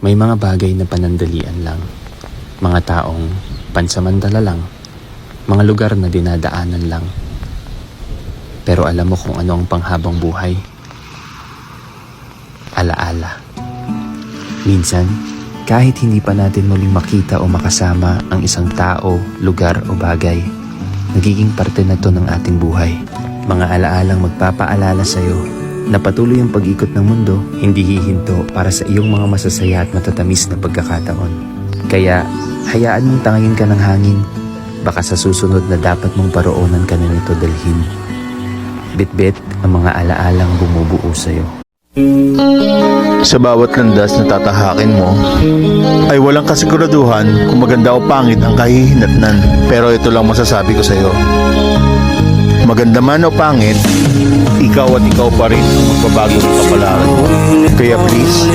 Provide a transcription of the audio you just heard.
May mga bagay na panandalian lang, mga taong pansamantala lang, mga lugar na dinadaanan lang. Pero alam mo kung ano ang panghabang buhay? Alaala. Minsan, kahit hindi pa natin muling makita o makasama ang isang tao, lugar o bagay, nagiging parte na to ng ating buhay. Mga alaalang magpapaalala sa'yo na patuloy ang pag-ikot ng mundo, hindi hihinto para sa iyong mga masasaya at matatamis na pagkakataon. Kaya, hayaan mong tangin ka ng hangin. Baka sa susunod na dapat mong paroonan ka na nito dalhin. Bit-bit ang mga alaalang bumubuo sa'yo. Sa bawat landas na tatahakin mo, ay walang kasiguraduhan kung maganda o pangit ang kahihinatnan. Pero ito lang masasabi ko sa'yo. Maganda man o pangit, ikaw at ikaw pa rin ang magbabago ng kapalaran mo. Kaya please,